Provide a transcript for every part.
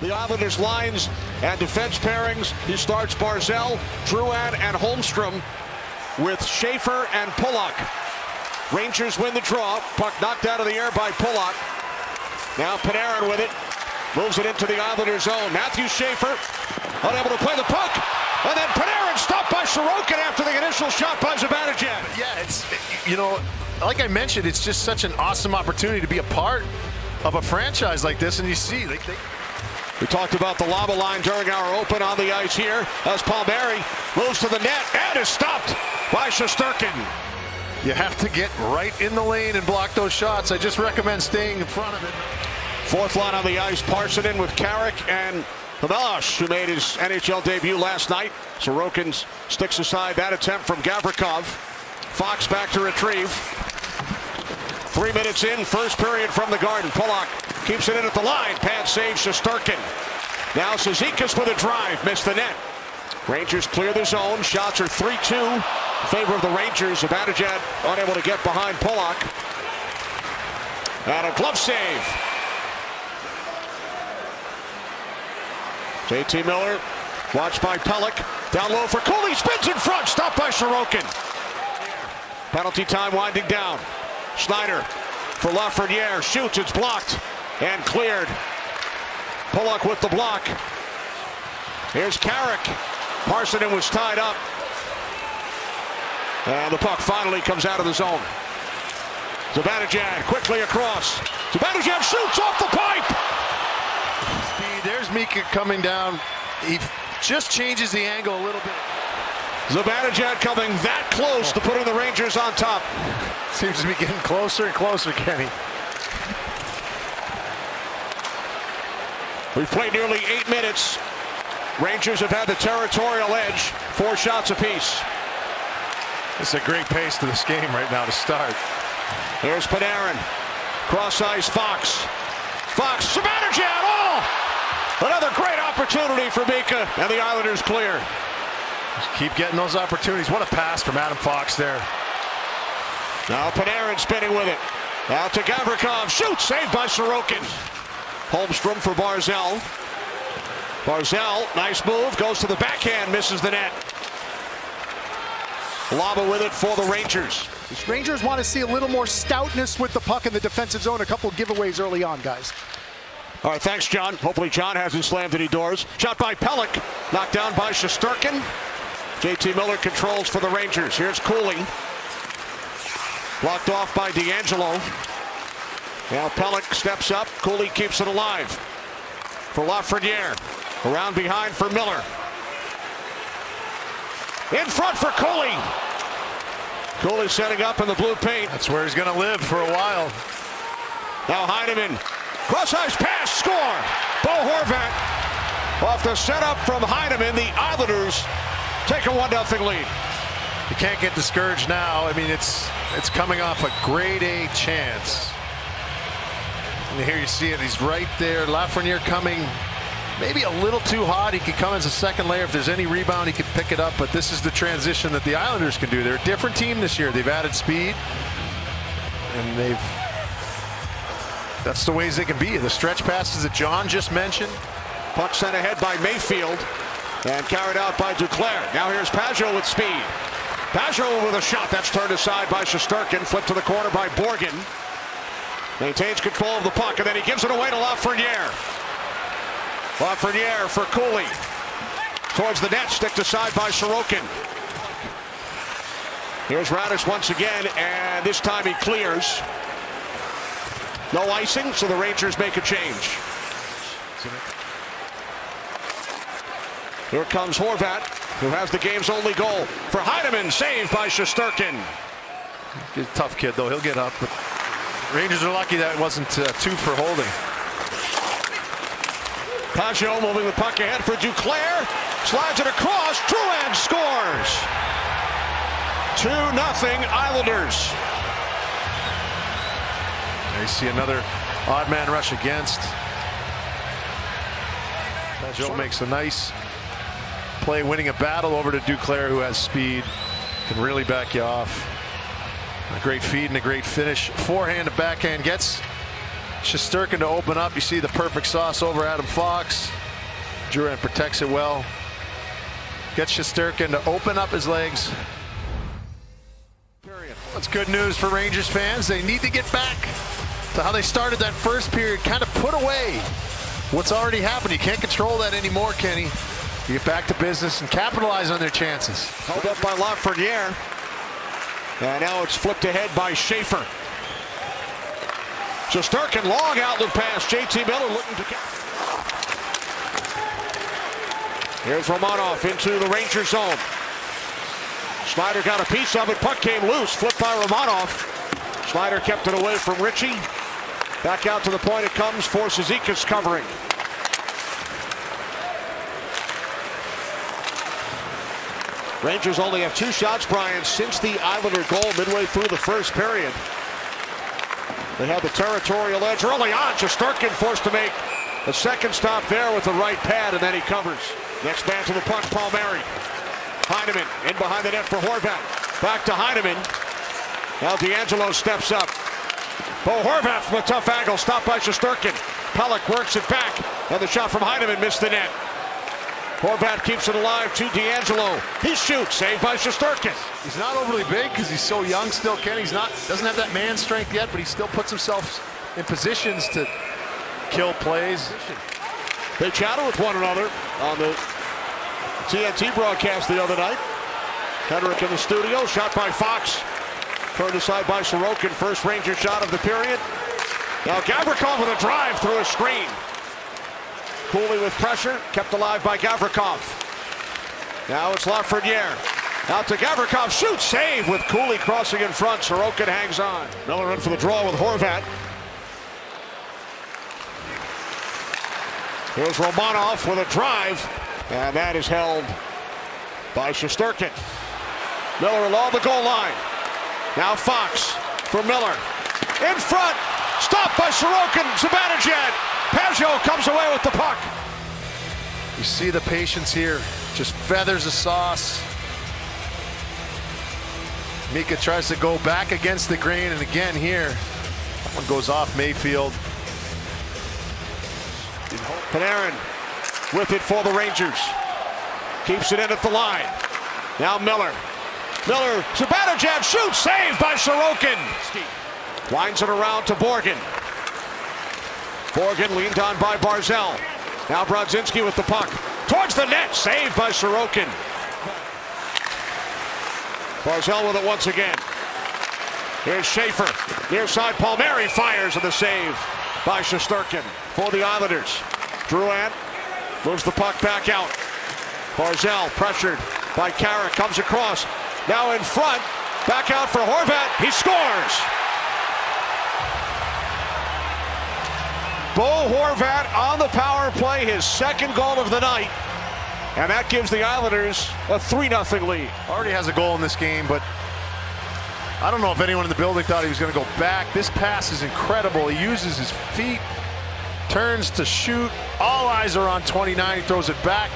The Islanders lines and defense pairings. He starts Barzal, Drouin, and Holmstrom with Schaefer and Pulock. Rangers win the draw. Puck knocked out of the air by Pulock. Now Panarin with it. Moves it into the Islanders zone. Matthew Schaefer unable to play the puck. And then Panarin stopped by Sorokin after the initial shot by Zibanejad. Yeah, it's, you know, like I mentioned, it's just such an awesome opportunity to be a part of a franchise like this. And you see, we talked about the lava line during our open on the ice here as Palmieri moves to the net and is stopped by Shesterkin. You have to get right in the lane and block those shots. I just recommend staying in front of it. Fourth line on the ice, Parsonen with Carrick and Pavelos, who made his NHL debut last night. Sorokin sticks aside that attempt from Gavrikov. Fox back to retrieve. 3 minutes in, first period from the Garden. Pulock keeps it in at the line. Pad saves Shesterkin. Now Cizikas with a drive, missed the net. Rangers clear the zone. Shots are 3-2 in favor of the Rangers. Zibanejad unable to get behind Pulock. And a glove save. JT Miller, watched by Pelech. Down low for Cooley, spins in front, stopped by Sorokin. Penalty time winding down. Schneider for Lafreniere, shoots, it's blocked and cleared. Pulock with the block. Here's Carrick. Parsonen was tied up. And the puck finally comes out of the zone. Zibanejad quickly across. Zibanejad shoots off the pipe. There's Mika coming down. He just changes the angle a little bit. Zibanejad coming that close to putting the Rangers on top. Seems to be getting closer and closer, Kenny. We've played nearly 8 minutes. Rangers have had the territorial edge. 4 shots apiece. It's a great pace to this game right now to start. Here's Panarin. Cross ice, Fox. Fox, Zibanejad, oh! Another great opportunity for Mika, and the Islanders clear. Just keep getting those opportunities. What a pass from Adam Fox there. Now Panarin spinning with it. Out to Gavrikov, shoots, saved by Sorokin. Holmstrom for Barzal. Barzal, nice move, goes to the backhand, misses the net. Lava with it for the Rangers. The Rangers want to see a little more stoutness with the puck in the defensive zone. A couple giveaways early on, guys. All right, thanks, John. Hopefully John hasn't slammed any doors. Shot by Pelech, knocked down by Shesterkin. JT Miller controls for the Rangers. Here's Cooley. Blocked off by D'Angelo. Now Pelech steps up. Cooley keeps it alive. For Lafreniere. Around behind for Miller. In front for Cooley. Cooley setting up in the blue paint. That's where he's going to live for a while. Now Heineman. Cross-ice pass, score! Bo Horvat off the setup from Heineman. The Islanders take a 1-0 lead. You can't get discouraged now. I mean, it's coming off a grade A chance. And here you see it. He's right there. Lafreniere coming maybe a little too hot. He could come as a second layer. If there's any rebound, he could pick it up. But this is the transition that the Islanders can do. They're a different team this year. They've added speed. And that's the ways they can be. The stretch passes that John just mentioned. Puck sent ahead by Mayfield and carried out by Duclair. Now here's Pajot with speed. Pajot with a shot that's turned aside by Shesterkin. Flipped to the corner by Borgen. Maintains control of the puck and then he gives it away to Lafreniere. Lafreniere for Cooley. Towards the net, sticked aside by Sorokin. Here's Radis once again, and this time he clears. No icing, so the Rangers make a change. Here comes Horvat, who has the game's only goal. For Heineman, saved by Shesterkin. He's a tough kid, though. He'll get up. But Rangers are lucky that it wasn't 2 for holding. Pajot moving the puck ahead for Duclair. Slides it across. Drouin scores. 2-0 Islanders. There you see another odd man rush against. Pajot makes a nice play, winning a battle over to Duclair, who has speed, can really back you off. A great feed and a great finish. Forehand to backhand gets Shutout to open up. You see the perfect sauce over Adam Fox. Drouin protects it well. Gets Shutout to open up his legs. That's good news for Rangers fans. They need to get back to how they started that first period. Kind of put away what's already happened. You can't control that anymore, Kenny. You get back to business and capitalize on their chances. Held up by Lafreniere. And now it's flipped ahead by Schaefer. Shutout, long outlet pass. JT Miller looking to catch. Here's Romanov into the Ranger zone. Schneider got a piece of it. Puck came loose. Flipped by Romanov. Schneider kept it away from Ritchie. Back out to the point it comes for Cizikas covering. Rangers only have 2 shots, Brian, since the Islander goal midway through the first period. They had the territorial edge early on. Shutout forced to make a second stop there with the right pad, and then he covers. Next man to the puck, Palmieri. Heineman in behind the net for Horvat. Back to Heineman. Now D'Angelo steps up. Bo Horvat from a tough angle, stopped by Shutout. Pelech works it back, and the shot from Heineman missed the net. Horvat keeps it alive to D'Angelo. He shoots, saved by Shutout. He's not overly big because he's so young still, Ken. Doesn't have that man strength yet, but he still puts himself in positions to kill plays. They chatted with one another on the TNT broadcast the other night. Henrik in the studio, shot by Fox. Turned aside by Sorokin, first Ranger shot of the period. Now Gavrikov with a drive through a screen. Cooley with pressure, kept alive by Gavrikov. Now it's Lafreniere. Out to Gavrikov, shoots, save with Cooley crossing in front. Sorokin hangs on. Miller in for the draw with Horvat. Here's Romanov with a drive, and that is held by Shutout. Miller along the goal line. Now Fox for Miller. In front, stopped by Sorokin, Zibanejad. Pageau comes away with the puck. You see the patience here, just feathers the sauce. Mika tries to go back against the grain, and again here, that one goes off Mayfield. Panarin with it for the Rangers. Keeps it in at the line. Now Miller. Miller, Zibanejad shoots, saved by Sorokin. Winds it around to Borgen. Borgen leaned on by Barzal. Now Brodzinski with the puck. Towards the net, saved by Sorokin. Barzal with it once again. Here's Schaefer. Near side, Palmieri fires, and the save by Shutout for the Islanders. Drouin moves the puck back out. Barzal pressured by Carrick, comes across. Now in front, back out for Horvat. He scores! Bo Horvat on the power play, his second goal of the night. And that gives the Islanders a 3-0 lead. Already has a goal in this game, but I don't know if anyone in the building thought he was going to go back. This pass is incredible. He uses his feet, turns to shoot. All eyes are on 29. He throws it back.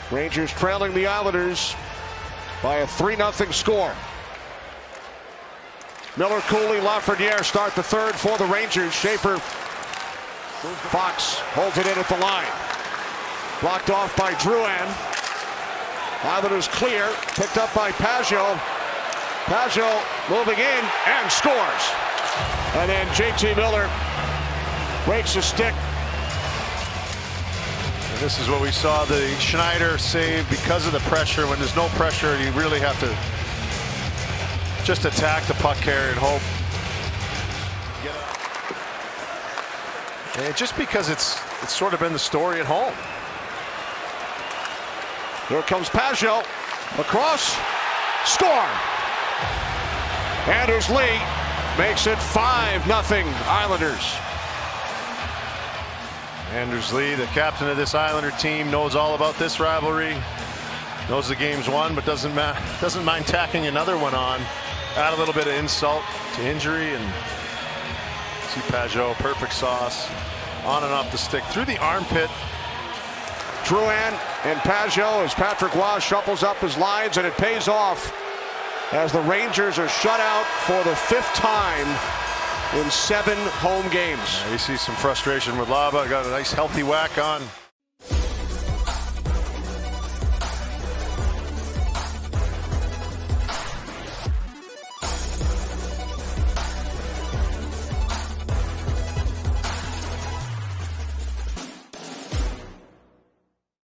Rangers trailing the Islanders by a 3-0 score. Miller, Cooley, Lafreniere start the third for the Rangers. Schaefer, Fox holds it in at the line. Blocked off by Drouin. Islanders clear, picked up by Pageau. Pageau moving in and scores. And then JT Miller breaks a stick. And this is what we saw, the Schneider save because of the pressure. When there's no pressure, you really have to just attack the puck carrier and hope. And just because it's sort of been the story at home. Here comes Pageau. Across. Score. Anders Lee makes it 5-0 Islanders. Anders Lee, the captain of this Islander team, knows all about this rivalry. Knows the game's won, but doesn't mind tacking another one on. Add a little bit of insult to injury, and see Pageau, perfect sauce, on and off the stick, through the armpit. Drouin and Pageau as Patrick Roy shuffles up his lines, and it pays off as the Rangers are shut out for the 5th time in 7 home games. You see some frustration with Laba. Got a nice healthy whack on.